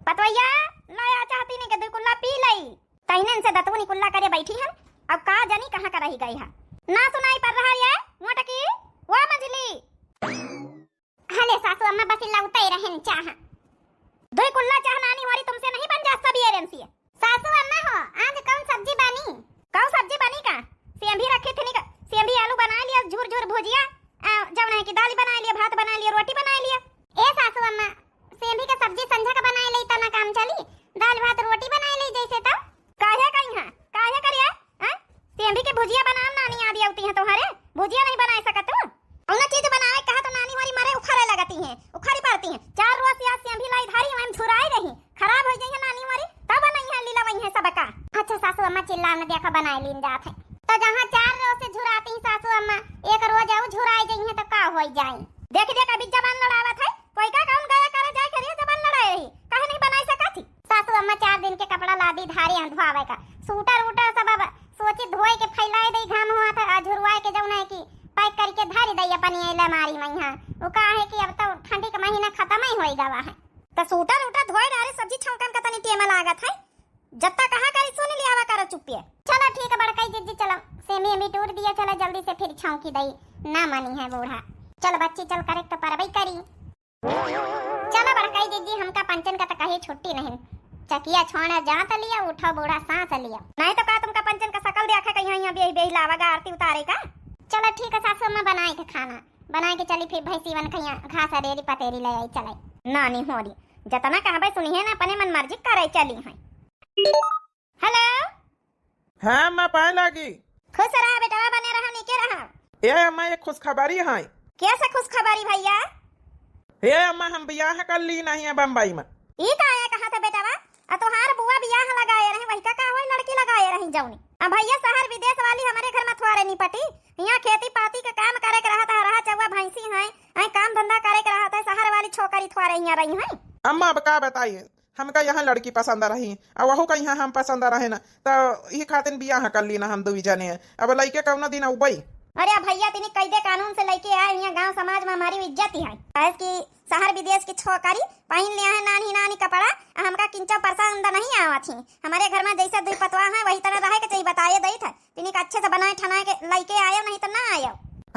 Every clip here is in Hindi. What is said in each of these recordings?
पतवैया लाया चाहती नहीं कि दो कुल्ला पी लई तइनन से दतवनी कुल्ला करे बैठी है। अब का जानी कहां का रही गई है ना सुनाई पड़ रहा है मोटकी वो मजली। हले सासू अम्मा बस लौटे रहन चाह दो कुल्ला चाह नानी वाली तुमसे नहीं बन जा सब एरेंसी सासू अम्मा हो आज कौन सब्जी बनी कौन सब्जी बनी का सेंभी रखे थे नहीं का सेंभी आलू बना लिया झूर झूर भुजिया जब नहीं की दाल बना लिया भात बना लिया रोटी बना लिया। ए सासू अम्मा सेंभी का सब्जी संझा का बनाए ले तना काम चली दाल भात रोटी बनाए ले जैसे तो काहे कहीं हां काहे करिए हैं सेंभी के भुजिया बनाम नानी आदि आती है तुम्हारे भुजिया नहीं बना सकत तू औना चीज बनावे कहा तो नानी वाली मारे उखाड़े लगती हैं उखाड़ी पड़ती हैं 4 रोज या सेंभी लाई धारी हम छुराई रही खराब हो जाई है नानी वाली तब नहीं है लीला वही है सबका। अच्छा सासू अम्मा चिल्ला में देखा बनाए लीन जात है तो जहां 4 रोज से झुराती सासू अम्मा एक रोज आऊ झुराई गई है तो का हो जाए देख देख अभी जबान लड़ावत है कोई का कौन गया करे जाए करिए जबान लड़ाई रही काहे नहीं बनाई सकत थी। सासू अम्मा 4 दिन के कपड़ा लादी धारी धोआवे का सूटर उटर सब अब सोची धोए के फैलाए दई घाम हुआ था झुरवाए के जौना है कि पैक करके धारी दई अपनी अलमारी में यहां वो का है कि अब तो ठंडी का महीना खत्म ही होई गवा है तो सूटर उटर धोए डारे सब्जी छौंकन का तनी टेम लागत है जत्ता कहां करी सुन लियावा करो चुप्पे। चलो ठीक है बड़काई जिज्जी चलो सेमी एमी टूट दिया चलो जल्दी से फिर छौंकी दई ना मानी है बूढ़ा चल बच्ची चल करे तो परबई करी चलो बड़काई जिज्जी हमका पंचन का तो कहीं छुट्टी नहीं चकिया छोड़ा जात लिया उठो बूढ़ा सांस लिया नहीं तो का तुमका पंचन का शकल देखा कहीं यहाँ बेही बेही लावागा आरती उतारे का। चलो ठीक है सासू अम्मा बनाए के खाना बनाए के चली फिर भैंसी वन खैया घास अरेरी पतेरी ले आई चले नानी होरी जतना कहबे सुनी है ना अपने मन मर्जी करे चली है। हेलो हाँ अम्मा पाए लागी खुश रहा बेटा बने रहा निके रहा। ए अम्मा एक खुशखबरी है। कैसे खुशखबरी भैया? हे अम्मा हम बियाह कर ली नहीं है बम्बई में। ई का है कहा था बेटा तोहार बुआ बियाह लगाए रहे वही का होई लड़की लगाए रही जौनी अब भैया शहर विदेश वाली हमारे घर में थोड़े नहीं पटी यहाँ खेती पाती का काम करे के रहा था रहा चौवा भैंसी है काम धंधा करे के रहा था शहर वाली छोकरी थोड़े यहाँ रही है। अम्मा अब का बताइए हमका यहाँ लड़की पसंद रही और वहू का यहाँ हम पसंद रहे ना तो ये खातिर बियाह कर ली ना हम 2 जने अब लड़के कौना दिन उबई। अरे भैया तिनी कैदे कानून से लेके आए यहाँ गांव समाज में हमारी इज्जत है काहे कि शहर विदेश की छोकरी पहन लिया है नानी नानी कपड़ा हमका किंचो पसंद नहीं आवा थी हमारे घर में जैसे 2 पतवा है वही तरह रहे के चाहिए बताए दई था तिनी अच्छे से बनाए ठनाए के लेके आयो नहीं तो ना आयो।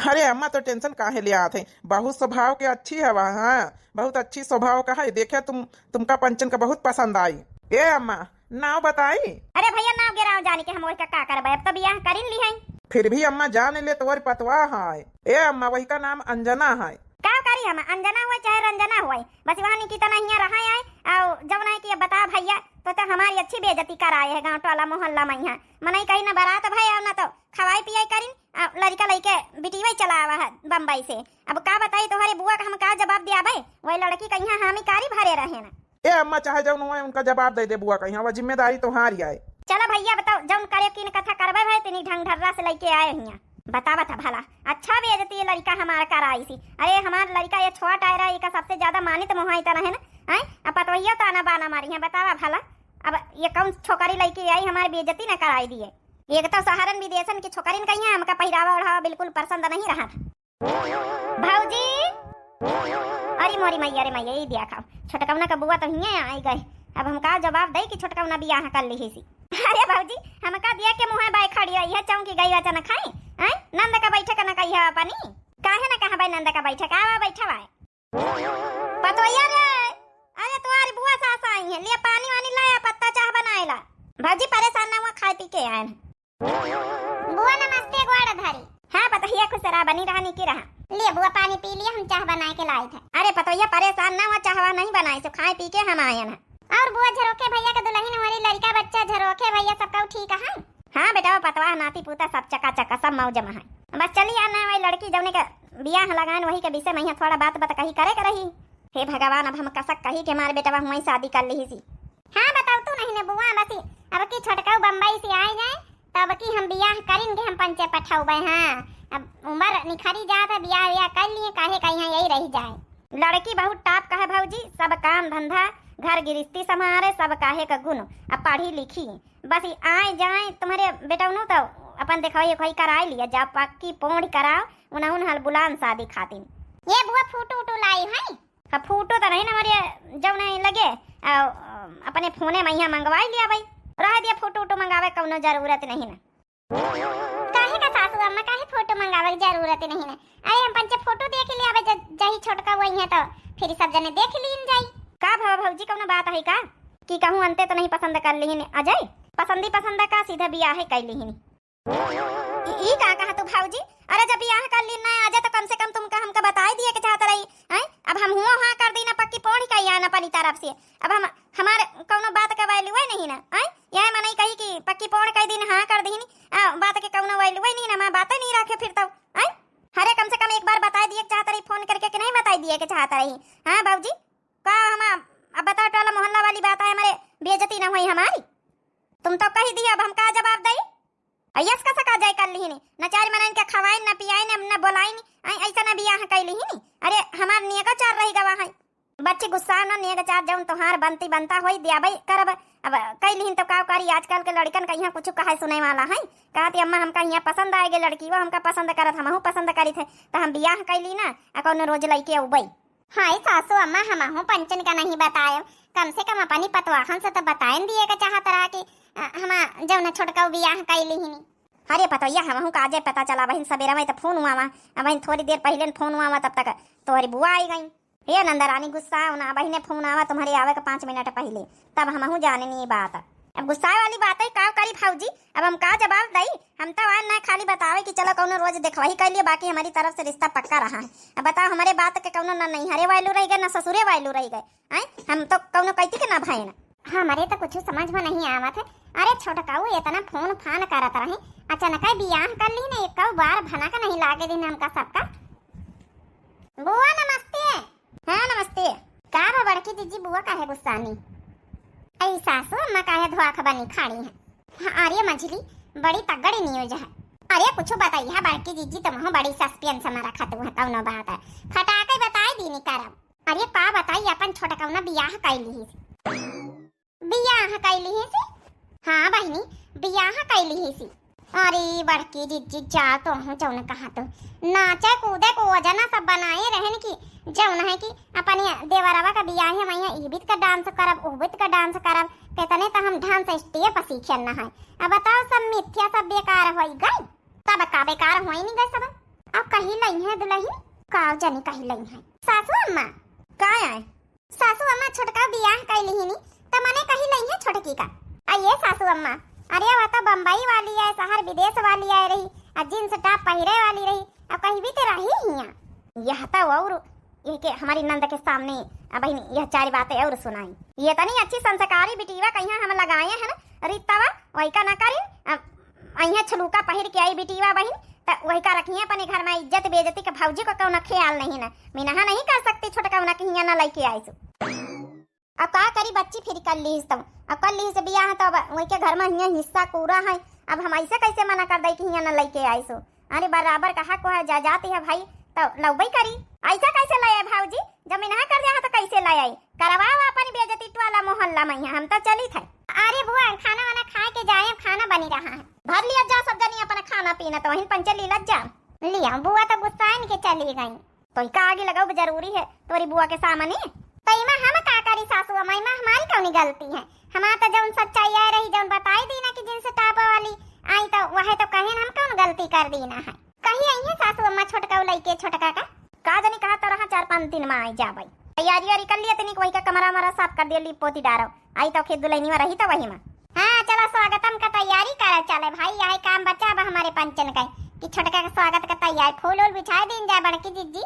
अरे अम्मा तो टेंशन काहे ले आते बहुत स्वभाव के अच्छी है वह हाँ बहुत अच्छी स्वभाव का है देखे तुमका पंचन का बहुत पसंद आई। ए अम्मा नाव बताई। अरे भैया नाव गिराव जाने के हम और का करबे अब तो बियाह करिन ली है फिर भी अम्मा जान ले तोर पतवा है। ए अम्मा वही का नाम अंजना है। का करी हम अंजना हुआ चाहे रंजना हुआ बस वहां की तना यहाँ रहा है और जब नहीं कि बता भैया तो हमारी अच्छी बेइज्जती कराए है गांव टोला मोहल्ला में यहाँ मनई कहीं ना बारात भाई और ना तो खवाई पियाई करिन लड़का लड़के बिटिया चला आवा है बम्बई से अब का बताई तुम्हारे बुआ का हम का जवाब दिया भाई वही लड़की का यहाँ हामी कारी भरे रहे ना। ए अम्मा चाहे जब उनका जवाब दे दे बुआ का यहाँ जिम्मेदारी तुम्हारी आए। चलो भैया बताओ जौन करे की कथा करबे भाई तिनी ढंग ढर्रा से लेके आए यहाँ बता भला अच्छा बेइज्जती ये लड़का हमारा कराई सी। अरे हमारा लड़का ये छोटा आयरा ये का सबसे ज्यादा मानित मोहाई तरह है ना हैं अब पतवैया तो आना बाना मारी है बतावा भला अब ये कौन छोकरी लड़की आई हमारी बेइज्जती न कराई दिए एक तो सहारन विदेशन की छोकरीन कहीं है हमका पहरावा ओढ़ावा बिल्कुल पसंद नहीं रहा था। भाऊजी अरे मोरी मैया रे मैया ये दिया खाओ छोटकवना का बुआ तो हियां आई गए अब हम का जवाब दे कि छोटकवना बियाह कर ली सी। अरे भाऊजी हमका दिया के मुंह बाय खड़ी रही है चौकी गई वचा न खाई हैं नंद का बैठक न कही है पानी काहे न कहा भाई नंद का बैठक आवा बैठा भाई पतोया रे अरे तुम्हारी बुआ सास आई है लिए पानी वानी लाया पत्ता चाह बनाएला भाजी परेशान ना हुआ खाए पी के आए बुआ नमस्ते गोड़ धारी। हां पतोया खुश रहा बनी रहनी की रहा लिए बुआ पानी पी लिया हम चाह बना के लाए थे। अरे पतोया परेशान ना हुआ चाहवा नहीं बनाए सो खाए पी के हम आए हैं और बुआ झरोखे भैया का दुल्हन हमारी लड़का बच्चा झरोखे भैया सबका ठीक है। हाँ बेटा पतवा नाती पूता सब चका चका सब मौज में है बस चली आना वही लड़की जौने का बियाह लगान वही के विषय में थोड़ा बात कही करे कर रही। हे भगवान अब हम कसक कही के हमारे बेटा वही शादी कर ली सी। हाँ बताओ तू नहीं ना बुआ बस अब की छोटका बम्बई से आए जाए तब की हम बियाह करेंगे हम पंचे पठाऊबे। हाँ अब उम्र निखरी जात है बियाह वियाह कर लिए काहे का यहाँ यही रही जाए। लड़की बहुत टाप का है भाऊजी सब काम धंधा घर गृहस्थी संभाले सब काहे का गुण अब पढ़ी लिखी बस आए जाए तुम्हारे बेटा नु तो अपन दिखाई उखाई कराए लिया जा पक्की पोंड़ कराओ उन्हें हल बुलान शादी खातिर। ये बुआ फोटो लाई है फूटो तो नहीं ना हमारे जब नहीं लगे अपने फोने में यहाँ मंगवा लिया भाई। रह दिया फोटो वोटो मंगावे कौनो जरूरत नहीं ना। काहे का सासू अम्मा काहे फोटो मंगावे की जरूरत नहीं ना। अरे हम पंचे फोटो देख लिया भाई जही छोटका वही है तो फिर सब जने देख लीन जाई। का भौजी कौनो बात है का कि कहूँ अंते तो नहीं पसंद कर ली अजय पसंदी पसंद का सीधा बियाह कर ली ई का कहा तू भौजी। अरे जब बियाह कर ली ना आजा तो कम से कम तुमका हमका बता दिए के चाहत रही हैं। अब हम हुआ हाँ कर दी ना पक्की पौड़ी का या ना अपनी तरफ से। अब हम हमारे कौनो बात का वैल्यू है नहीं ना। हैं यह मनाई कही कि पक्की पौड़ कर दी हाँ कर दी बात के कौनो वैल्यू है नहीं ना। मैं बातें नहीं रखे फिर तो हैं। अरे कम से कम एक बार बता दिए के चाहत रही फोन करके कि नहीं बता दिए के चाहत रही। हाँ भौजी का हम अब बता टाला मोहल्ला वाली बात है हमारे बेइज्जती ना हुई हमारी। तुम तो कही दी अब हम का जवाब दई। यस का सका जाय कर ली न चार मनाइन के खवाई न पियाई न बोलाई ऐसा न बियाह कर ली नहीं। अरे हमार नियगा चार रही गवा है बच्चे गुस्सा न नियगा चार जौन तोहार बनती बनता होई दिया भाई करब। अब कई लीन तो का करी आजकल के लड़कन का यहाँ कुछ कहे सुने वाला है। कहती अम्मा हमका यहाँ पसंद आएगी लड़की वो हमका पसंद करत हमहू पसंद करी थे तो हम बियाह कर ली ना कौन रोज लइके उबई। हाय सासू अम्मा हमहू पंचन का नहीं बताए कम से कम अपनी पतवाहन से तो बताए दिए का चाहत रहा कि हम जौन छोटका बियाह कर ली ही। अरे पतैया हमहू का आजे पता चला बहन सवेरा में तो फोन हुआ बहन थोड़ी देर पहले फोन हुआ तब तक तुम्हारी बुआ आई गई। हे नंदरानी गुस्सा ना बहने फोन आवा तुम्हारे आवे का 5 मिनट पहले तब हमहू जाने नहीं बात। अब गुस्सा वाली बात है का करी भौजी। अब हम का जवाब दई। हम तो आज ना खाली बतावे कि चलो कौनो रोज देखवाही कर लिए बाकी हमारी तरफ से रिश्ता पक्का रहा है। अब बताओ हमारे बात के कौनो ना नहीं हरे वालू रह गए ना ससुरे वालू रह गए। हम तो कौनो कहती के ना भाई ना हमारे तो कुछ समझ में नहीं आवत है। अरे छोटकाऊ इतना फोन फान करत रहे अचानक बियाह कर ली ना एक बार भना का नहीं लागे दिन हमका सबका। बुआ नमस्ते। हाँ नमस्ते। का बड़की दीदी बुआ काहे गुस्सानी ऐ सासू अम्मा काहे धोआ खबनी खाड़ी है। हाँ अरे मझली बड़ी तगड़ी न्यूज है। अरे कुछ बताइए है बड़की दीदी तुम बड़ी सस्पेंस में रखा तू है कौनो बात है फटाके बताई दीनी करब। अरे का बताई अपन छोटकाऊ ना बियाह कर ली बियाह कर ली सी। हाँ बहनी बियाह कर ली सी। अरे बड़की जीजी जा तो हूँ जौन कहा तो नाचे कूदे को वजना सब बनाए रहन की जौन है कि अपने देवरवा का बियाह है मैं ईबित का डांस करब उबित का डांस करब कहतने तो हम ढंग से स्टेप सीखन ना है। अब बताओ सब मिथ्या सब बेकार होई गई तब का बेकार होई नहीं गए सब। अब कहीं लई है दुल्हन का जनी कहीं लई है सासू अम्मा का है। सासू अम्मा छोटका बियाह कर ली नहीं तो मने कहीं लई है छोटकी का आइए सासू अम्मा। अरे वह तो बम्बई वाली है शहर विदेश वाली है रही जींस टॉप पहिरे वाली रही अब कहीं भी तो रही ही यह तो और ये के हमारी नंद के सामने अब यह चार बातें और सुनाई। ये तो नहीं अच्छी संस्कारी बिटिवा कहीं हम लगाए है ना रीतावा वही का ना करी अहिया छलूका पहिर के आई बिटिवा बहन तो वही का रखिए अपने घर में इज्जत बेइज्जती के भौजी को कौन ख्याल नहीं ना मीनहा नहीं कर सकती छोटका उना कहीं ना लेके आई सु। अब का करी बच्ची फिर कर ली तब अब कर ली से बियाह तो वही के घर में यहाँ हिस्सा पूरा है। अब हम ऐसे कैसे मना कर दे कि यहाँ न लेके आई सो। अरे बराबर का हक है जा जाती है भाई तो लौबई करी ऐसा कैसे लाए भाऊजी जब मैं कर दिया तो कैसे लाए करवाओ अपन बेइज्जती वाला मोहल्ला में हम तो चली थे। अरे बुआ खाना वाना खा के जाए खाना बनी रहा है भर लिया जा सब जनी अपना खाना पीना तो वहीं पंचे लीला जा लिया। बुआ तो गुस्सा के चली गई तो का आगे लगाओ जरूरी है तोरी बुआ के सामने तो इमा हम का करी सासू अम्मा हमारी कौन गलती है। हमारा तो जौन सच्चाई है रही जौन बताई दी ना कि जिनसे टापा वाली आई तो वह तो कहे हम कौन गलती कर दी ना है कहीं आई है सासू अम्मा छोटका लइके छोटका का जनी कहा तो रहा 4-5 दिन में आई जा भाई तैयारी कर लिया तनिक वही का कमरा मरा साफ कर दिया लीप पोती डारो आई तो खेत दुल्हनी में रही तो वही में। हाँ चलो स्वागतम का तैयारी कर चले भाई यही काम बचा अब हमारे पंचन का कि छोटका का स्वागत का तैयारी फूल वूल बिछा दिन जाए बड़की जीजी।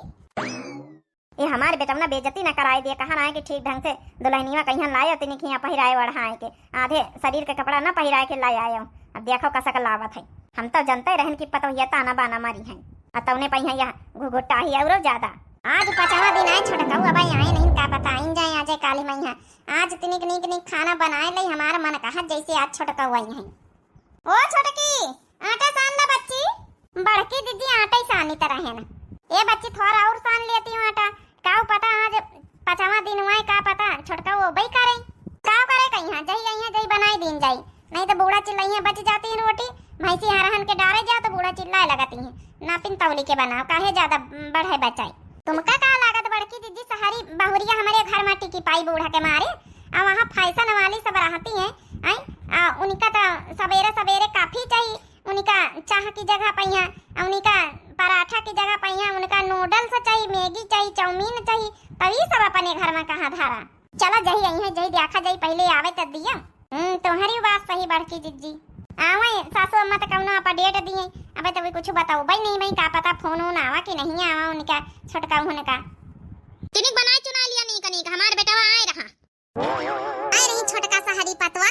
ये हमारे बेटा ना बेइज्जती न कराए दिए कहा ना है कि ठीक ढंग से दुल्हनी में कहीं लाए होते नहीं पहिराए बढ़ाए के आधे शरीर के कपड़ा ना पहिराए के लाए आए। अब देखो कैसा का लावत है हम तो जनते रहन की पतो ये ताना बाना मारी है अतौने पहिया यह घुघुट्टा ही और ज्यादा। आज 5वां दिन आए छोटकाऊ अब आए नहीं का पता इन जाए आज काली मैया आज तिनिक निक निक खाना बनाए ले हमारा मन कहा जैसे आज छोटकाऊ आई है। ओ छोटकी आटा सान ला बच्ची बड़की दीदी आटा ही सानी तरह है ना ये बच्ची थोड़ा और सान लेती हूँ आटा का पता आज 5वां दिन हुआ का पता छोटका वो बई करे का करे कहीं जही बनाई दिन जाई नहीं तो बूढ़ा चिल्लाई बच जाती है रोटी भैंसी हरहन के डारे जा तो बूढ़ा चिल्लाए लगाती है नापिन तौली के बनाओ काहे ज्यादा बढ़े बचाई तुमका का लागत बड़की दीदी सहारी बहुरिया हमारे घर में टिकी पाई बूढ़ा के मारे अब वहाँ फैशन सब रहती हैं उनका तो सवेरे सवेरे काफी चाहिए, उनका चाह की जगह पहिया, उनका पराठा की जगह पहिया, उनका नूडल्स चाहिए, मैगी चाहिए, चाउमीन चाहिए, तभी सब अपने घर में कहाँ धारा। चलो जही आई है जही देखा जाई, पहले आवे तब दिया। तुम्हारी बात सही बड़की जिज्जी, आवे सासू अम्मा तो कौनो अपडेट दिए, अब तो कुछ बताओ भाई नहीं भाई, का पता फोन वोन आवा कि नहीं आवा उनका छोटका उनका। किनिक बनाए चुना लिया नहीं कनिक, हमारे बेटा आए रहा आए रही छोटका सहरी पतवा।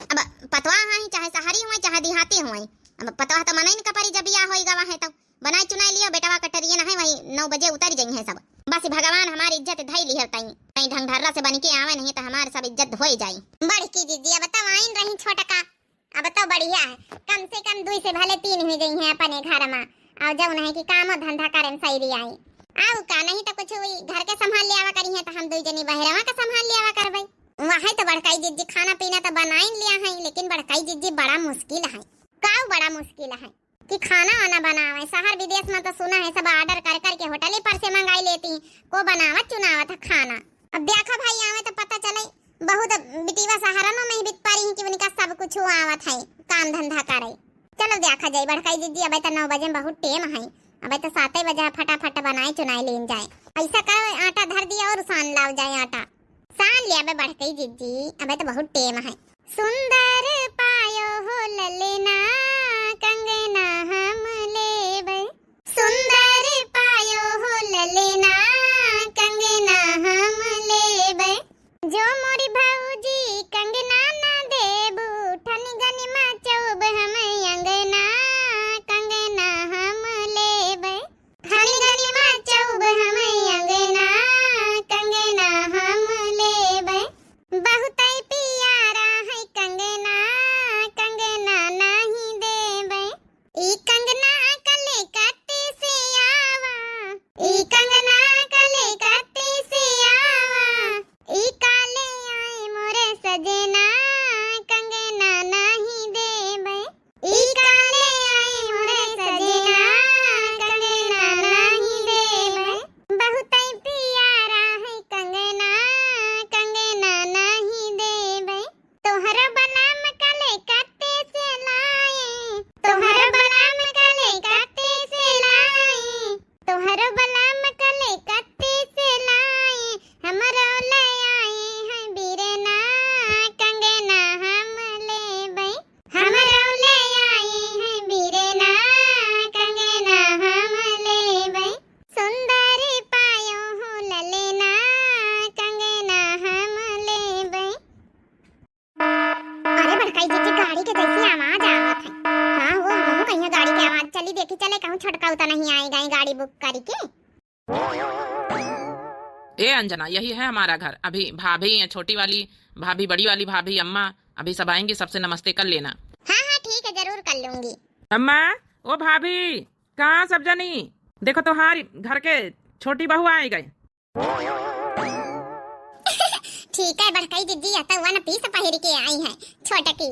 अब पतवा है चाहे सहरी हुए चाहे देहाती हुए, अब पतवा तो मनाई न कपरी जब या होई गवा है तो बनाए चुना लिया, बेटवा कटरिया ना है वही 9 बजे उतर जाई है सब। बस भगवान हमारी इज्जत धई ली है, कहीं ढंग ढर्रा से बन के आवे नहीं तो हमारे सब इज्जत हो जाई। बड़की दीदी अब तो आइन रही छोटका, अब तो बढ़िया है, कम से कम 2 से भले 3 हो गई है अपने घर में, और जब नहीं कि काम धंधा करें सही आई आउ का नहीं तो कुछ हुई घर के संभाल ले आवा करी है, तो हम 2 जनी बहरवा का संभाल ले आवा करबै। वहां तो बड़काई जिज्जी खाना पीना तो बनाई लिया है, लेकिन बड़काई जिज्जी बड़ा मुश्किल है। काऊ बड़ा मुश्किल है कि खाना वाना बनावे, शहर विदेश में तो सुना है सब ऑर्डर कर करके होटल पर से मंगाई लेती, को बनावत चुनावत है खाना। अब देखा भाई आवे तो पता चले बहुत बिटिवा सहारनों में ही बित पारी है कि उनका सब कुछ आवत है काम धंधा करे। चलो देखा जाए बड़काई जिज्जी, अब तो 9 बजे में बहुत टेम है, अब तो 7 बजे फटाफट बनाए चुनाई लेन जाए। ऐसा करो आटा धर दिया और सान लाओ जाए, आटा सान लिया बे बड़काई जिज्जी, अब तो बहुत टेम है। सुंदर पायो हो ललना कंगना हम लेबै, सुंदर पायो हो ललना कंगना हम लेबै, जो मोरी भौजी कंगना ना देबू ठन गनी मचौब हम अंगना कंगना हम लेबै, ठन गनी मचौब हम अंगना कंगना हम लेबै, बहुत प्यारा है कंगना कंगना नहीं देबै, ई कंगना कले कते से आवा, ई कंगना कले कते से आवा, ई काले आए मोरे सजना कंगना नहीं देबै, ई काले आए मोरे सजना कंगना नहीं देबै, बहुत प्यारा है कंगना कंगना नहीं देबै, तोहर बलाम कले कते से लाए, तोहर बलाम कले कते से लाए, तोहर बलाम कले कते से लाए, हमरो ले आए हैं बीरना कंगना हम लेबै, हमरो ले आए हैं बीरना कंगना हम लेबै, सुंदर पायो हो ललना कंगना हम लेबै। अरे बड़काई जी की गाड़ी के जैसी आवाज आवत है, हाँ वो हम कहीं गाड़ी की आवाज चली देखी चले कहूँ छोटका उतना नहीं आएगा गाड़ी बुक करके। ए अंजना यही है हमारा घर, अभी भाभी छोटी वाली भाभी बड़ी वाली भाभी अम्मा अभी सब आएंगे, सबसे नमस्ते कर लेना। हाँ हाँ ठीक है जरूर कर लूंगी। अम्मा ओ भाभी कहाँ सब जनी, देखो तुम्हारी घर के छोटी बहू आई गई। ठीक है बड़काई दीदी आता हुआ ना पीस पहिर के आई है छोटकी,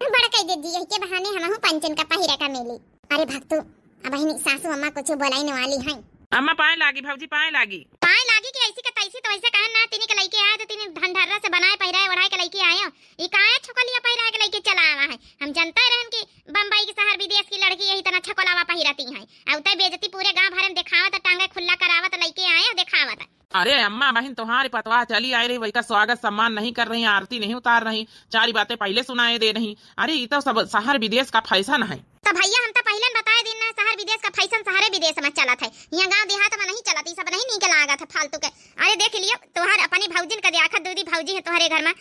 बड़काई दीदी यही के बहाने हम पंचन का पहिरा का मिली। अरे भक्तू अब बहनी सासू अम्मा कुछ बोलाने वाली है। अम्मा पाए लागी भौजी पाए लागी, पाए लागी कि ऐसी का तैसी तो ऐसे कहन ना तिनी के लइके आए तो तिनी ढंढर्रा से बनाए पहिराए ओढ़ाए के लइके आए, ई काहे छकलिया पहिराए के लइके चला आवा है। हम जानते रहन कि बम्बई के शहर विदेश की लड़की यही तना छकलावा पहिराती है, औते बेइज्जती पूरे गांव भर में दिखावत टांगे खुला करावत लइके आए दिखावत। अरे अम्मा बहन तुम्हारी पतवा चली आई रही, वही का स्वागत सम्मान नहीं कर रही, आरती नहीं उतार रही, 4 बातें पहले सुनाए दे रही। अरे ये तो सब शहर विदेश का फैशन है। तो भैया हम तो पहले बताए दिन ना शहर विदेश का फैशन शहर विदेश में चला था, यहाँ गांव देहात में नहीं चला, सब नहीं निकल आगा था फालतू के। अरे देख लियो तुम्हार अपनी भौजिन का दियाखत दूधी भौजी है तुम्हारे घर में,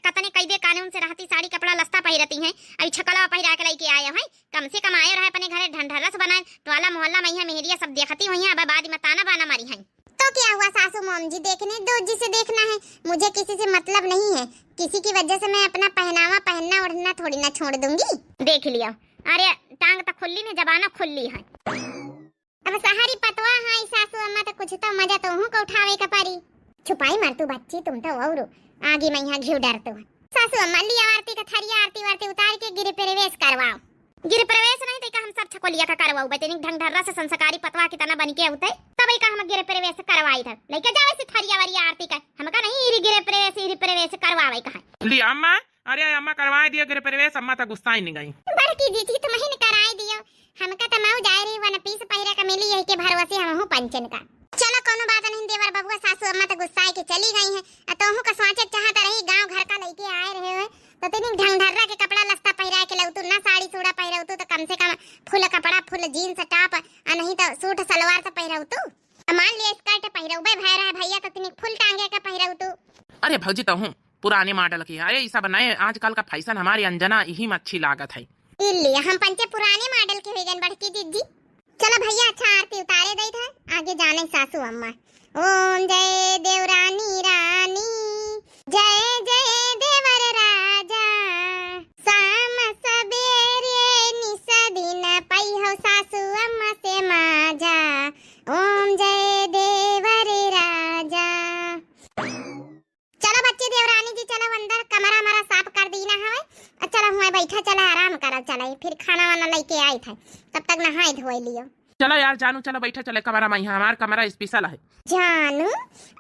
कतने कैदे कानून से रहती साड़ी कपड़ा लस्ता पहिरती है, अभी छकला पहिरा के लेके आए हैं, कम से कम आए रहे अपने घर ढंढर्रा से बनाए टोला मोहल्ला में मेहरिया सब देखती हुई है, अब बाद में ताना बाना मारी है। तो क्या हुआ सासू मोम जी देखने दो जिसे देखना है, मुझे किसी से मतलब नहीं है, किसी की वजह से मैं अपना पहनावा पहनना ओढ़ना थोड़ी ना छोड़ दूंगी। देख लिया अरे टांग तो खुली में जबाना खुली है। अब सहारी पतवा है सासू अम्मा तो कुछ तो मजा तो हूँ को उठावे का परी। छुपाई मार तू बच्ची तुम तो और आगे मैं यहाँ घिव डरतो है। सासू अम्मा लिया आरती का थरिया आरती वारती उतार के गिरे पे प्रवेश करवाओ। गिर प्रवेश नहीं तई का हम सब छकोलिया का करवाऊ बतनी ढंग ढर्रा से संस्कारी पतवा के तना बन के होते तब का हम गिर प्रवेश करवाई था लेके जावे से थरिया वाली आरती का हमका नहीं गिर प्रवेश करवावे का लिया अम्मा, अरे अम्मा करवाए दिया गृह प्रवेश। अम्मा तो गुस्सा ही नहीं गई। बड़की जी तुम ही कराई दियो हमका त माऊ जाए रही वन पीस पहिरा का मिली है के भरवसे हमहु पंचन का। चलो कोनो बात नहीं देवर बबुआ सासू अम्मा तो गुस्सा के चली गई है तोहू का सोचे चाहता रही गांव घर का लेके आए रहे हो तो तेनी ढंग ढर्रा के कपड़ा लस्ता पहिरा के लउतू ना साड़ी सूड़ा पहिराउतू तो कम से कम फुल कपड़ा फुल जीन्स टॉप नहीं तो सूट सलवार से पहिराउतू मान लिया स्कर्ट पहिराउबे भाई रहा भैया तो तेनी फुल टांगे का पहिराउतू। अरे भौजी तो हूँ पुराने मॉडल की। अरे ऐसा बनाए आजकल का फैशन हमारी अंजना यही में अच्छी लागत है। इल्ली हम पंचे पुराने मॉडल के हो गए बड़की दीदी। चलो भैया अच्छा आरती उतारे दई था आगे जाने सासू अम्मा। ओम जय देवरानी रानी जय जय देवर राजा शाम सबेरे निस दिन पई हो सासू अम्मा से माजा। ओम जय देवर राजा। चलो बच्चे देवरानी जी चलो अंदर कमरा हमारा साफ कर दीना है। चलो हुआ बैठा चला आराम करा चला फिर खाना वाना लेके आई था तब तक नहाए धोए लियो। चलो यार जानू चलो बैठा चले कमरा में। यहाँ हमारा कमरा स्पेशल है। जानू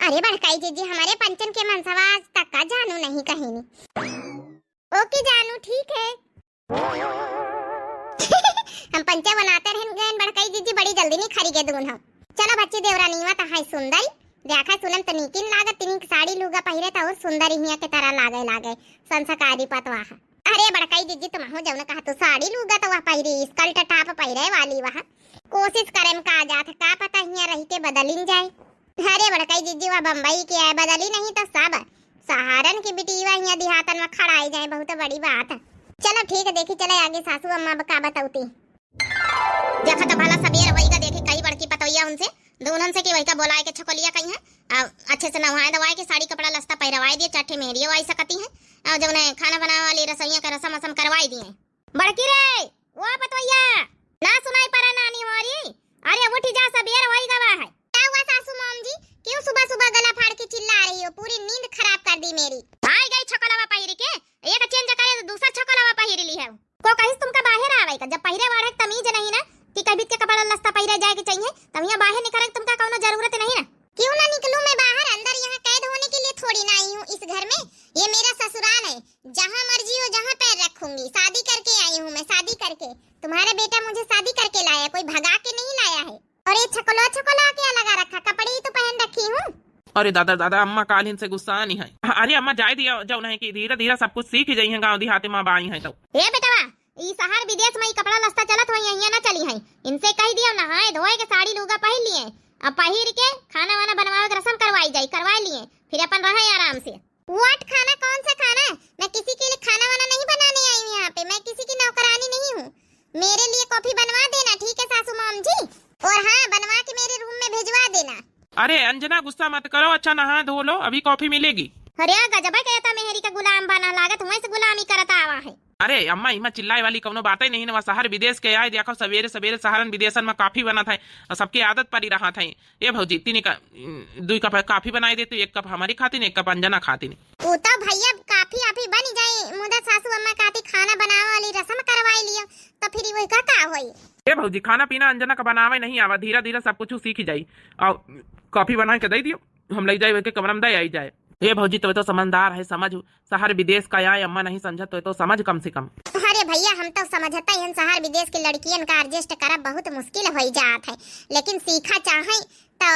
अरे बड़काई जी हमारे पंचन के मनसवा आज तक का जानू नहीं कहीं नहीं। ओके जानू ठीक है। हम पंचा बनाते रहे बड़काई जी बड़ी जल्दी नहीं खरी के दून हम। चलो बच्चे देवरानी वा तो है सुंदर देखा सुनम तो नीकिन लागत तिनिक साड़ी लुगा पहिरे था और सुंदर हिया के तरह लागे संस्कारी पतवा। अरे बड़काई दीदी तुम हो जाओ ना कहा तो साड़ी लुगा तो वह पहिरी स्कर्ट टॉप पहिरे वाली वह कोशिश करे में का जात का पता हिया रही के बदलिन जाए। अरे बड़काई दीदी वह बम्बई के है बदली नहीं तो सब सहारन की बिटिया हिया देहातन में खड़ाई जाए बहुत बड़ी बात है। चलो ठीक है देखी चले आगे सासू अम्मा का बताऊती। देखा तो भला सबेर वही का देखे कई बड़की पतोइया उनसे दोनों से कि वही का बोलाए के छकोलिया कहीं है अच्छे से नहाए दवाए के साड़ी कपड़ा लस्ता पहरवाई दिए चट्टे मेहरिया वाई सकती है और जब उन्हें खाना बनाने वाली रसोइया का रसम असम करवाई दिए। बड़की रे वो पतोइया ना सुनाई पड़ा नानी हमारी। अरे उठी जा सबेर वही गवा है। क्या हुआ सासू मॉम जी क्यों सुबह सुबह गला फाड़ के चिल्ला रही हो पूरी नींद खराब कर दी मेरी। आई गई छकोलावा पहिरी के एक चेंज करे तो दूसरा छकोलावा पहिरी ली है को कहिस तुमका बाहर आवे का जब पहिरे वाड़े तमीज नहीं ना कि कभी के कपड़ा लस्ता पहिरे जाए के चाहिए तब यहाँ बाहर निकले तुमका कोनो जरूरत नहीं ना। क्यों ना निकलूं मैं बाहर अंदर यहाँ कैद होने के लिए थोड़ी ना आई हूँ इस घर में। ये मेरा ससुराल है जहाँ मर्जी हो जहाँ पैर रखूंगी। शादी करके आई हूँ मैं शादी करके। तुम्हारा बेटा मुझे शादी करके लाया कोई भगा के नहीं लाया है। और ये छकोला छकोला क्या लगा रखा कपड़े ही तो पहन रखी हूँ। अरे दादा दादा अम्मा काल इनसे गुस्सा नहीं है। अरे अम्मा जाए दिया जाओ नहीं कि धीरे धीरे सब कुछ सीख ही जाई है गाँव देहाते में बाई है तो। ए बेटवा ई शहर विदेश में कपड़ा लस्ता चलत हो यहाँ ना चली है इनसे कह दियो नहाए धोए के साड़ी लुगा पहन लिए अब पहिर के खाना वाना बनवावे के रसम करवाई लिए फिर अपन रहे आराम से। व्हाट खाना कौन सा खाना मैं किसी के लिए खाना वाना नहीं बनाने आई हूँ यहाँ पे मैं किसी की नौकरानी नहीं हूँ। मेरे लिए कॉफी बनवा देना ठीक है सासू मॉम जी और हाँ बनवा के मेरे रूम में भिजवा देना। अरे अंजना गुस्सा मत करो अच्छा नहा धो लो अभी कॉफी मिलेगी। अरे गजब कहता मेहरी का गुलाम बना लागत वहीं से गुलामी करता आवा है। अरे अम्मा इमा चिल्लाए वाली कौनो बात ही नहीं ना। शहर विदेश के आए देखो सवेरे सवेरे शहरन विदेशन में काफी बना था और सबकी आदत पड़ी रहा था। ये भौजी तीन का 2 कप काफी बनाई दे तो 1 कप हमारी खाती नहीं 1 कप अंजना खाती नहीं। वो तो भैया काफी आपी बन जाए मुदा सासू अम्मा कहती खाना बनावे वाली रसम करवाई लियो तो फिर वही का होई। ये भौजी खाना पीना अंजना का बनावे नहीं आवा धीरे धीरे सब कुछ सीख जाई और कॉफी बना के दे दियो हम ले जाए के कमरा में दे आई जाए। ये भौजी तो समझदार है समझ शहर विदेश का आए अम्मा नहीं समझ तो समझ कम से कम। अरे भैया हम तो समझता ही शहर विदेश की लड़कियन का एडजस्ट करा बहुत मुश्किल हो जात है लेकिन सीखा चाहे तो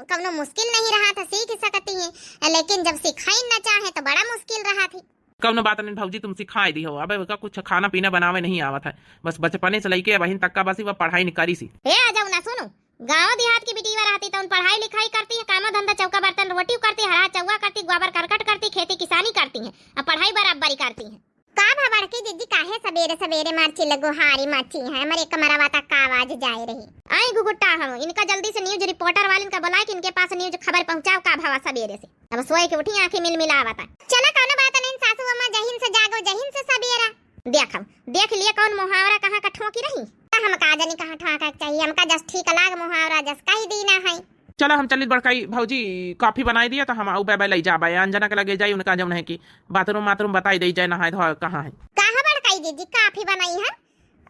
कवनो मुश्किल नहीं रहा था सीख सकती है लेकिन जब सिखाई न चाहे तो बड़ा मुश्किल रहा थी। कौनो बात नहीं भौजी तुम सिखाई दी हो अब कुछ खाना पीना बनावे नहीं आवत है बस बचपने से लेके बहन तक का बस वो पढ़ाई नहीं करी सी। आ जाओ ना सुनो गाँव देहात की बिटिया रहती तो पढ़ाई लिखाई करती है काम धंधा चौका बर्तन रोटी करती हरा चौवा करती गोबर करकट करती खेती किसानी करती है अब पढ़ाई बराबरी करती है। का भड़की दीदी काहे सवेरे सवेरे मारची लगो हारी माची है हमारे कमरा वाता का आवाज जाए रही। आई गुगुट्टा हम इनका जल्दी से न्यूज रिपोर्टर वाले इनका बुलाए कि इनके पास न्यूज खबर पहुंचाओ का भावा सवेरे से। अब सोए के उठी आंखें मिल मिलावता। चला कानो बात नहीं सासू अम्मा जहिन से जागो जहिन से सवेरा देखो देख लिए कौन मुहावरा कहां का ठोकी रही हम का जानी कहां ठोका चाहिए हमका जस ठीक लाग मुहावरा जस का ही दीना है। चलो हम चलित बड़काई भौजी कॉफी बनाई दिया तो हम आऊ बेबे ले जाबे अंजना के लगे जाई उनका जब नहीं कि बाथरूम बताई दे जाए नहाए धोए कहां है। कहां बड़काई दीदी कॉफी बनाई है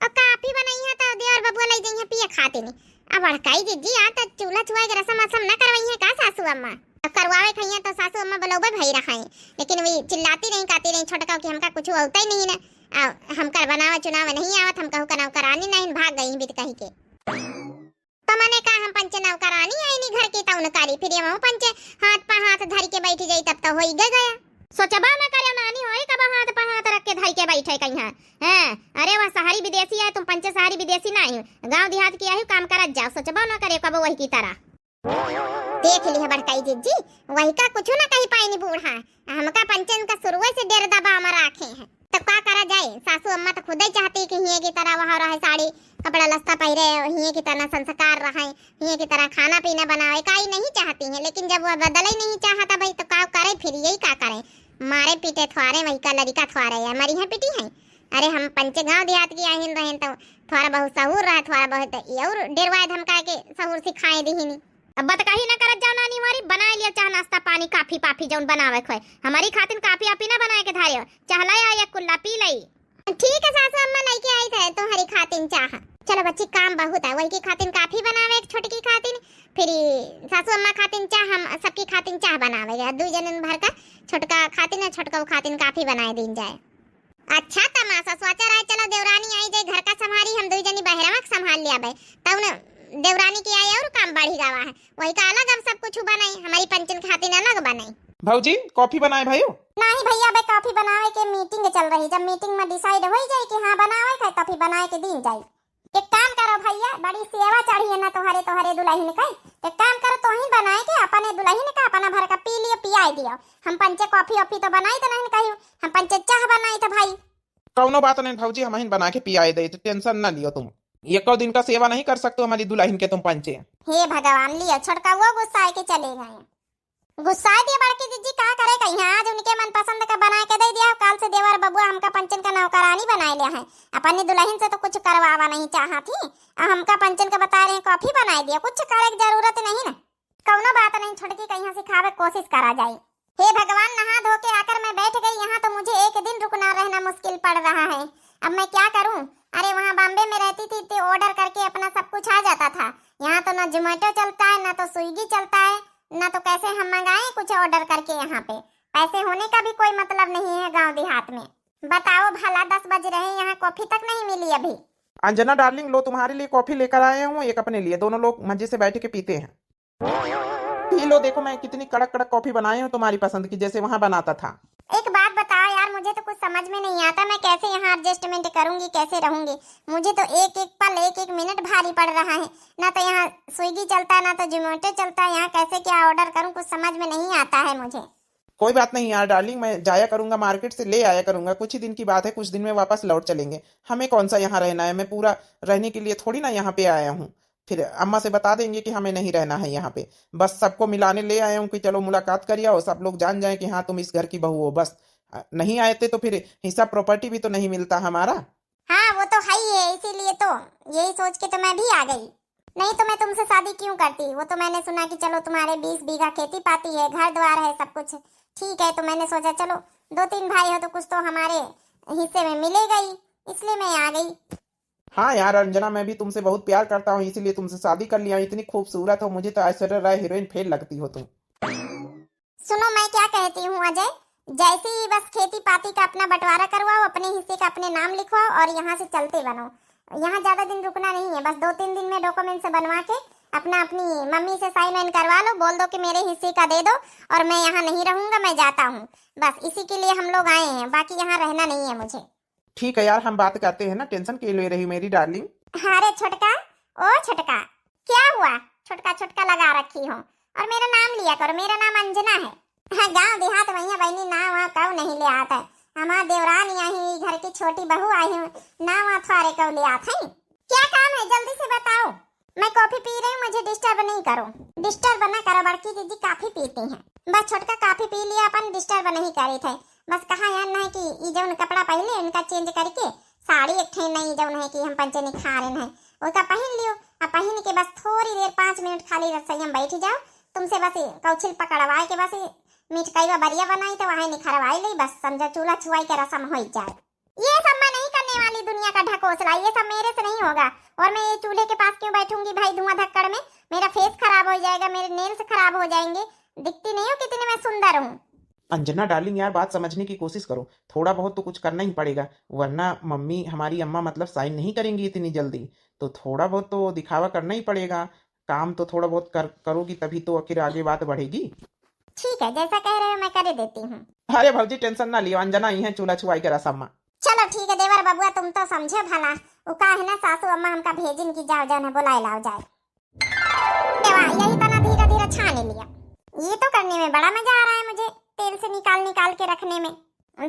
और काफी बनाई है तो देवर बबुआ ले जाई है पिए खाते नहीं। अब अड़काई दीदी आ तो चूल्हा छुआ के रसम असम न करवाई है का सासू अम्मा? अब करवावे खइया तो सासू अम्मा बलौबे भई रखाई, लेकिन वही चिल्लाती नहीं काती नहीं छोटका कि हमका कुछ होता ही नहीं ना। हम कर बनावा चुनाव नहीं आवत, हम कहू कनाव करानी नहीं, भाग गई बीत कही के। तो मैंने कहा हम पंचे नाव करानी आई नहीं घर की तौन कारी, फिर ये पंचे हाथ पा हाथ धर के बैठ जाई तब तो होई गया। सोचबा न करे नानी होई कब हाथ पा हाथ रख के धर के बैठे कहीं हैं। अरे वह शहरी विदेशी है, तुम पंचे शहरी विदेशी नहीं हो, गांव देहात की आई काम करत जाओ। सोचबा न करे कब वही की तरह देख ली है बड़काई जीजी, वही का कुछ ना कही पाई नहीं बूढ़ा। हमका पंचन का शुरुए से डेर दबा हमारा आखे हैं, तो क्या करा जाए। सासू अम्मा तो खुद ही चाहती कि हिये की तरह वहाँ रहे, साड़ी कपड़ा लस्ता पहरे, हिये की तरह संस्कार रहे, हिये की तरह खाना पीना बनावे, काई नहीं चाहती है। लेकिन जब वह बदल ही नहीं चाहता भाई तो क्या करे, फिर यही क्या करे, मारे पीटे थवारे वही का लड़का थवारे है, हमारी यहाँ पीटी है। अरे हम पंचे गाँव देहात की आहिन रहे तो थोड़ा बहुत सहूर रहा, थोड़ा बहुत और डेरवाए धमका के सहूर सिखाए दी नहीं। अब बात कहीं ना करत जाओ नानी, हमारी बना लिया चाह नाश्ता पानी काफी पाफी जौन बनावे खोए, हमारी खातिन काफी आपी ना बनाए के धारियो, चाह लाया या कुल्ला पी लई। ठीक है सासू अम्मा लेके आई थे तुम्हारी खातिन चाह। चलो बच्ची काम बहुत है, वही की खातिन काफी बनावे एक छोटी खातिन, फिर सासू अम्मा खातिन चाह, हम सबकी खातिन चाह बनावे, दो जनन भर का छोटका खातिन है, छोटका खातिन काफी बनाए दिन जाए। अच्छा तमाशा सोचा रहा, चलो देवरानी आई जाए घर का संभारी, हम दो जनी बहरवा संभाल लिया भाई, तब न देवरानी की आई और काम बढ़ी गावा है, वही का अलग हम सब कुछ बनाई, हमारी पंचन खातिन अलग बनाई। भाऊजी कॉफी बनाए भाइयों? नहीं भैया बे कॉफी बनावे के मीटिंग चल रही, जब मीटिंग में डिसाइड हो जाए कि हाँ बनावे का कॉफी बनाए के दिन जाए। एक काम करो भैया, बड़ी सेवा चढ़ी है ना तोहरे दुल्हन का, एक काम करो तो ही बनाए के अपने दुल्हन का अपना भर का पी लियो पियाई दियो, हम पंचे कॉफी ऑफी तो बनाई तो नहीं कहियो, हम पंचे चाह बनाई तो भाई। कौनो बात नहीं भाऊजी, हम ही बना के पियाई दे, तो टेंशन ना लियो तुम, एक दिन का सेवा नहीं कर सकते हमारी दुल्हन के तुम पंचे। हे भगवान लियो छोटका वो गुस्सा के चले गए, गुस्सा दिए बड़की दीदी का करे कहीं, आज उनके मन पसंद का बना के दे दिया, काल से देवर बबुआ हमका पंचन का नौकरानी बना लिया है, अपनी दुल्हन से तो कुछ करवावा नहीं चाहा थी, हमका पंचन का बता रहे हैं कॉफी बना दिया, कुछ करे की जरूरत नहीं ना, कौनो बात नहीं छोटकी कहीं सिखावे कोशिश करा जाए। हे भगवान नहा धो के आकर मैं बैठ गई यहाँ, तो मुझे एक दिन रुकना रहना मुश्किल पड़ रहा है, अब मैं क्या करूँ। अरे वहाँ बॉम्बे में रहती थी तो ऑर्डर करके अपना सब कुछ आ जाता था, यहाँ तो ना जोमेटो चलता है ना तो स्विगी चलता है, ना तो कैसे हम मंगाएं कुछ ऑर्डर करके, यहाँ पे पैसे होने का भी कोई मतलब नहीं है गांव देहात में। बताओ भला 10 बज रहे यहाँ कॉफी तक नहीं मिली अभी। अंजना डार्लिंग लो तुम्हारे लिए कॉफी लेकर आए हूँ, एक अपने लिए, दोनों लोग मजे से बैठ के पीते हैं। पी लो, देखो मैं कितनी कड़क कड़क कॉफी बनाई हूँ तुम्हारी पसंद की, जैसे वहाँ बनाता था। एक बात बताओ यार, मुझे तो कुछ समझ में नहीं आता, मैं कैसे यहाँ एडजस्टमेंट करूंगी, कैसे रहूंगी, मुझे तो एक एक पल एक एक मिनट भारी पड़ रहा है, ना तो यहाँ स्विगी चलता है ना तो जोमेटो चलता है, यहाँ कैसे क्या ऑर्डर करूँ कुछ समझ में नहीं आता है मुझे। कोई बात नहीं यार डार्लिंग, मैं जाया करूंगा मार्केट से ले आया करूंगा, कुछ ही दिन की बात है, कुछ दिन में वापस लौट चलेंगे, हमें कौन सा यहाँ रहना है, मैं पूरा रहने के लिए थोड़ी ना यहाँ पे आया हूँ, फिर अम्मा से बता देंगे कि हमें नहीं रहना है यहाँ पे, बस सबको मिलाने ले आया हूँ कि चलो मुलाकात करिए और सब लोग जान जाए कि हाँ तुम इस घर की बहू हो, बस नहीं आए थे तो फिर हिस्सा प्रॉपर्टी भी तो नहीं मिलता हमारा। हाँ वो तो है ही है, इसीलिए तो यही सोच के तो मैं भी आ गई, नहीं तो मैं तुमसे शादी क्यों करती। वो तो मैंने सुना कि चलो तुम्हारे 20 बीघा खेती पाती है, घर द्वार है, सब कुछ ठीक है, तो मैंने सोचा चलो 2-3 भाई हो तो कुछ तो हमारे हिस्से में मिलेगा ही, इसलिए मैं आ गई। हाँ यार अंजना, मैं भी तुमसे बहुत प्यार करता हूँ, इसीलिए तुमसे शादी कर लिया, इतनी खूबसूरत हो, मुझे तो ऐश्वर्या राय हीरोइन फेल लगती हो तुम। सुनो मैं क्या कहती हूँ अजय, जैसे ही बस खेती पाती का अपना बंटवारा करवाओ, अपने हिस्से का अपने नाम लिखवाओ और यहाँ से चलते बनो, यहाँ ज्यादा दिन रुकना नहीं है, बस 2-3 दिन में डॉक्यूमेंट से बनवा के अपना अपनी मम्मी से साइन वाइन करवा लो, बोल दो कि मेरे हिस्से का दे दो और मैं यहाँ नहीं रहूंगा, मैं जाता हूँ, बस इसी के लिए हम लोग आए हैं, बाकी यहाँ रहना नहीं है मुझे। ठीक है यार, हम बात करते हैं ना, टेंशन क्यों ले रही मेरी डार्लिंग। अरे छोटका, ओ छोटका क्या हुआ, छोटका छोटका लगा रखी हो, और मेरा नाम लिया करो, मेरा नाम अंजना है। हाँ गाँव देहात वही बहनी ना वहाँ कौ नहीं ले आता है, हमारा देवरानी आई घर की छोटी बहू आई हूँ ना वहाँ थारे कौ ले आता है। क्या काम है जल्दी से बताओ, मैं कॉफी पी रही हूँ, मुझे डिस्टर्ब नहीं करो, डिस्टर्ब ना करो, बड़की दीदी काफी पीती हैं, बस छोटका काफी पी लिया, अपन डिस्टर्ब नहीं करे थे, बस कहा यार ना कि ये जौन कपड़ा पहले उनका चेंज करके साड़ी एक ठे नहीं जौन है कि हम पंचे नहीं खा रहे हैं उसका पहन लियो, अब पहन के बस थोड़ी देर 5 मिनट खाली रसोई में बैठ जाओ, तुमसे बस कौछिल पकड़वाए के बस मीठ कई बरिया बनाई तो वहाँ निखरवाई ली, बस समझो चूल्हा छुआई के रसम हो जाए। ये सब मैं नहीं करने करने वाली दुनिया का ढकोसला, ये सब मेरे से नहीं होगा। और मैं ये चूल्हे के पास क्यों बैठूंगी भाई धुआं धक्कड़ में? मेरा फेस खराब हो जाएगा, मेरे नेल्स खराब हो जाएंगे। दिखती नहीं हो कितनी मैं सुंदर हूँ। अंजना डार्लिंग यार बात समझने की कोशिश करो, थोड़ा बहुत तो कुछ करना ही पड़ेगा, वरना मम्मी हमारी अम्मा मतलब साइन नहीं करेंगी इतनी जल्दी। तो थोड़ा बहुत तो दिखावा करना ही पड़ेगा, काम तो थोड़ा बहुत करोगी तभी तो आखिर आगे बात बढ़ेगी। ठीक है, जैसा कह रहे हो मैं कर देती हूँ। अरे भौजी टेंशन ना लियो, अंजना ही है चूल्हा छुआई के रसम्मा। चलो ठीक है देवर बबुआ, तुम तो समझे भला। वो का है ना सासू अम्मा हमका भेजिन की जाओ जाओ ना बुलाए लाओ जाए। देवा यही तना धीरे धीरे छाने लिया। ये तो करने में बड़ा मजा आ रहा है मुझे, तेल से निकाल निकाल के रखने में।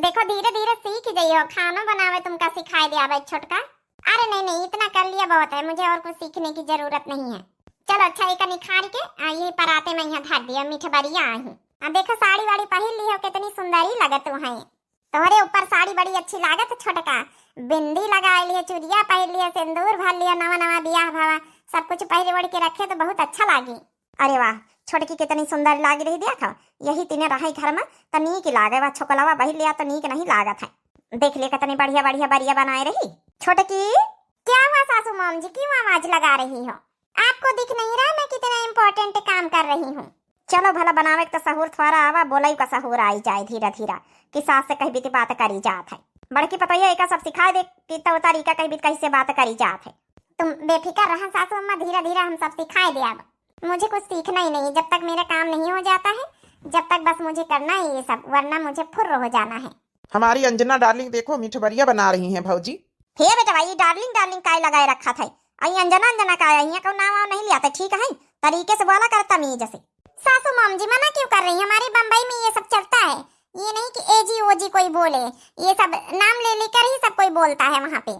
देखो धीरे धीरे सीख गई हो, खाना बनावे तुमका सिखाए दिया भाई छोटका। अरे नहीं नहीं, इतना कर लिया बहुत है, मुझे और कुछ सीखने की जरूरत नहीं है। चलो अच्छा एक निखार के यही पराते में यहाँ धर दिया, मीठ बरिया आई। अब देखो साड़ी वाड़ी पहन ली हो, कितनी सुंदरी लगत है। तोहरे ऊपर साड़ी बड़ी अच्छी लागत छोटका, बिंदी लगा लिए, चूड़िया पहन लिया, सिंदूर भर लिया, नवा नवा बियाह भावा सब कुछ पहले ओढ़ के रखे तो बहुत अच्छा लागी। अरे वाह छोटकी कितनी सुंदर लाग रही, देखो यही तीने रही घर में तो नीक लागे, वह छोकलावा बही लिया तो नीक नहीं लागत है। देख लिया कितनी बढ़िया बढ़िया बरिया बनाए रही। छोटकी क्या हुआ सासू मॉम जी, क्यों आवाज लगा रही हो? आपको दिख नहीं रहा मैं कितना इम्पोर्टेंट काम कर रही हूँ? चलो भला बनावे तो सहूर थोड़ा आवा, बोलाई का सहूर आई जाए धीरे धीरे कि सास से कहीं भी बात करी जात है। बड़की पता है एक सब सिखाए दे कि तो तरीका कहीं भी कैसे बात करी जात है। तुम बेफिक्र रहा सासू अम्मा, धीरे धीरे हम सब सिखाए दे। अब मुझे कुछ सीखना ही नहीं, जब तक मेरा काम नहीं हो जाता है, जब तक बस मुझे करना है ये सब, वरना मुझे फुर्र हो जाना है। हमारी अंजना डार्लिंग देखो मीठ बरिया बना रही है भौजी। हे बेटा भाई डार्लिंग डार्लिंग काय लगाए रखा था, आई अंजना अंजना का आया को नाम नहीं लिया था, ठीक है तरीके से बोला कर तमीज से। सासू मॉम जी मना क्यों कर रही है? हमारे बम्बई में ये सब चलता है, ये नहीं कि एजी ओजी कोई बोले, ये सब नाम ले लेकर ही सब कोई बोलता है वहाँ पे।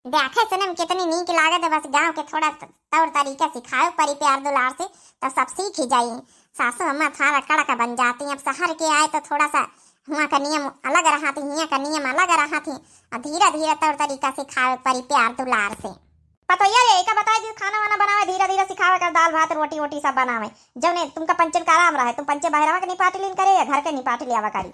देखे सनम कितनी नीक लागत है, बस गांव के थोड़ा तौर तरीका सिखाओ परी प्यार दुलार से तो सब सीख ही जाइए। सासू अम्मा थारा कड़का बन जाती हैं। अब शहर के आए तो थोड़ा सा वहाँ का नियम अलग रहा थी, यहाँ का नियम अलग रहा थी। धीरे धीरे तौर तरीका सिखाओ परी प्यार दुलार से। पतो यार एक बताए दी खाना वाना बनावे, धीरे धीरे सिखावे कर, दाल भात रोटी वोटी सब बनावे। जब ने तुमका पंचन का आराम रहे, तुम पंचे बहरावा के निपाट लीन करे या घर के निपाट लियावा करी।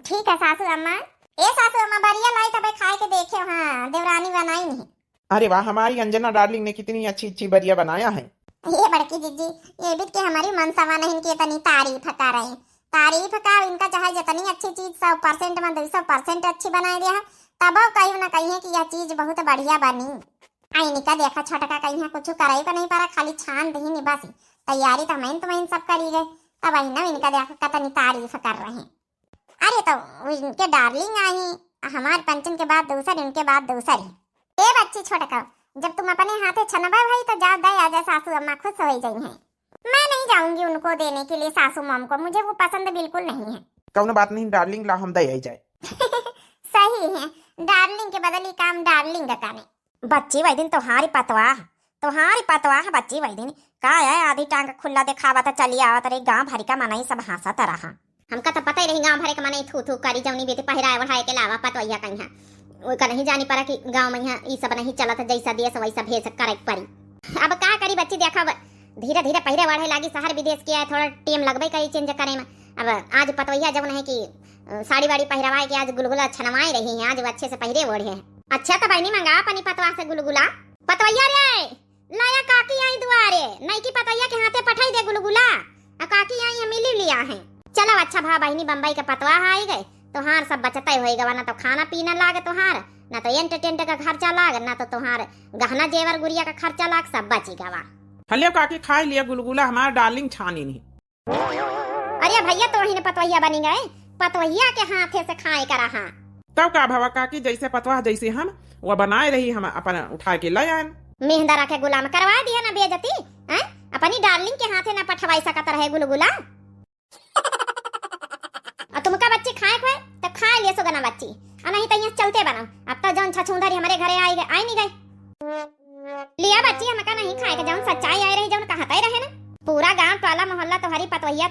ठीक है सासू अम्मा। ए सासू अम्मा बरिया लाई तब खाए के देखे। हाँ देवरानी बनाई नहीं। अरे वाह हमारी अंजना डार्लिंग ने कितनी अच्छी अच्छी बरिया बनाया है। ये बड़की जीजी ये भी के हमारी मनसवा नहीं इनकी इतनी तारीफ कर रहे हैं। तारीफ का इनका चाहे जितनी अच्छी चीज 100% में 200% अच्छी बनाई दिया है, तब कहीं ना कहीं कि यह चीज बहुत बढ़िया बनी। आई निका देखा छोटका कहीं कुछ करे को नहीं पारा, खाली छान दही नहीं बस तैयारी तो मैं सब करी गए। तब आई ना इनका देखा कितनी तारीफ कर रहे हैं। अरे तो इनके डार्लिंग आई, हमारे पंचन के बाद दूसरी, उनके बाद दूसरी। ए बच्ची छोटका जब तुम अपने हाथे छनबा भाई तो जा दे आजा, सासू अम्मा खुश हो गई हैं। मैं नहीं जाऊंगी उनको देने के लिए सासू मॉम को, मुझे वो पसंद बिल्कुल नहीं है। कौन बात नहीं डार्लिंग ला हम दे आई जाए। सही है, डार्लिंग के बदली काम डार्लिंग करने। बच्ची वही दिन तुम्हारी पतवाह बच्ची वही दिन का है, आधी टांग खुला दिखावा तो चली आवत रही, गांव भरी का मनाई सब हंसत रहा। हमका तो पता ही नहीं गांव भरे का मनाई थू थू करी जौनी बेटी पहराए बढ़ाए के लावा पतवैया कहीं वो का नहीं जानी पड़ा कि गांव में यहाँ ये सब नहीं चला था, जैसा दिए वैसा भेज करे पड़ी। अब का करी बच्ची देखा धीरे धीरे पहरे बढ़े लागी, शहर विदेश के आए थोड़ा टाइम लगबे करी चेंज करे में। अब आज पतवैया जब है कि साड़ी वाड़ी पहरावाए के आज गुलगुला छनवाई रही है, आज वो अच्छे से पहरे ओढ़े हैं। अच्छा तो भाई नहीं मंगा अपनी पतवा से गुलगुला। पतवैया रे लाया काकी आई दुआरे, नहीं की पतवैया के हाथे पठाई दे गुलगुला, काकी आई मिली लिया है। चलो अच्छा भा बहनी बम्बई के पतवा आई गए, तोहार सब बचता होएगा, ना तो खाना पीना लाग तोहार, ना तो एंटरटेनमेंट का खर्चा लाग, ना तो तोहार गहना जेवर गुड़िया का खर्चा लाग, सब बची गवा। हलिया काकी खा लिया गुलगुला, हमारा डार्लिंग छानी नहीं। अरे भैया तो ही पतवैया बनी गए, पतवैया के हाथे से खाए का रहा। तब का भावा काकी जैसे पतवा जैसे हम वो बनाए रही, हम अपन उठा के ले आए। मेहंदा रखे गुलाम करवा दिया ना बेजती, अपनी डार्लिंग के हाथे ना पठवाई सकत रहे गुलगुला। तुमका बच्ची खाए खोए तो खा लिया सो गना बच्ची, नहीं तो यहाँ चलते बना। अब तो जौन छछूंदरी हमारे घरे आई नहीं गई लिया बच्ची, हमका नहीं खाए के जौन सच्चाई आई रही, जौन कहते ही रहे ना। पूरा गांव टोला मोहल्ला तुम्हारी पतवैया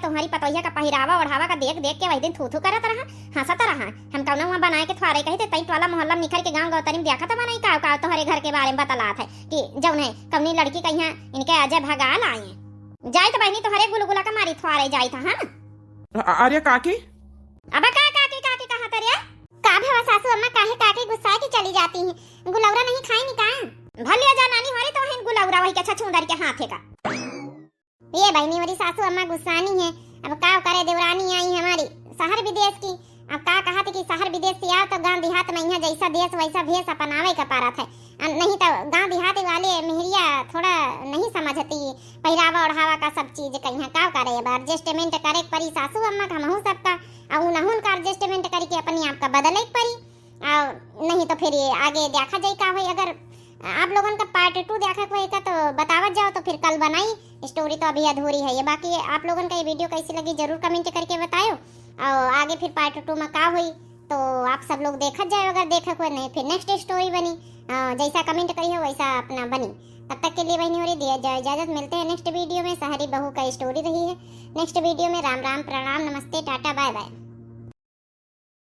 का पहरावा ओढ़ावा का देख देख के वही दिन थू थू करत रहा, हंसत रहा। हम कौन वहाँ बनाए के थोड़े कही थे, तई टोला मोहल्ला निखर के गाँव गौतरी में देखा था बनाई का तुम्हारे घर के बारे में बतलात है कि जौन है कौनी लड़की कहीं इनके अजय भगा लाए जाए तो बहनी तुम्हारे गुलगुला का मारी थोड़े जाई था। अरे काकी अब का काकी कहा तरिया का भवा सासू अम्मा काहे काकी गुस्सा की चली जाती करी है गुलौरा नहीं खाई नी का भले जा नानी हमारी तो है गुलौरा वही के छछूंदर के हाथे का ये बहनी मेरी सासू अम्मा गुस्सानी है अब का करे देवरानी आई हमारी शहर विदेश की अब का कहा थी कि शहर विदेश से आओ तो गांव देहात में यहाँ जैसा देश वैसा भेष अपनावे का पारा था नहीं तो गांव देहात वाले मेहरिया थोड़ा नहीं समझती पहरावा ओढ़ावा का सब चीज कहीं का करे अब एडजस्टमेंट करे परी सासू अम्मा का महू सबका और उन्होंने का एडजस्टमेंट करके अपनी आप का बदले परी और नहीं तो फिर आगे देखा जाए का हो अगर आप लोगों का पार्ट 2 देखा होगा तो बतावत जाओ तो फिर कल बनाई स्टोरी तो अभी अधूरी है ये बाकी आप लोगों का ये वीडियो कैसी लगी जरूर कमेंट करके बताओ और आगे फिर पार्ट 2 में का हुई तो आप सब लोग देखत जाए अगर देखा हुआ नहीं फिर नेक्स्ट स्टोरी बनी जैसा कमेंट करी हो वैसा अपना बनी तब तक के लिए बहनी हो रही इजाजत मिलते हैं नेक्स्ट वीडियो में शहरी बहू का स्टोरी रही है नेक्स्ट वीडियो में राम राम प्रणाम नमस्ते टाटा बाय बाय।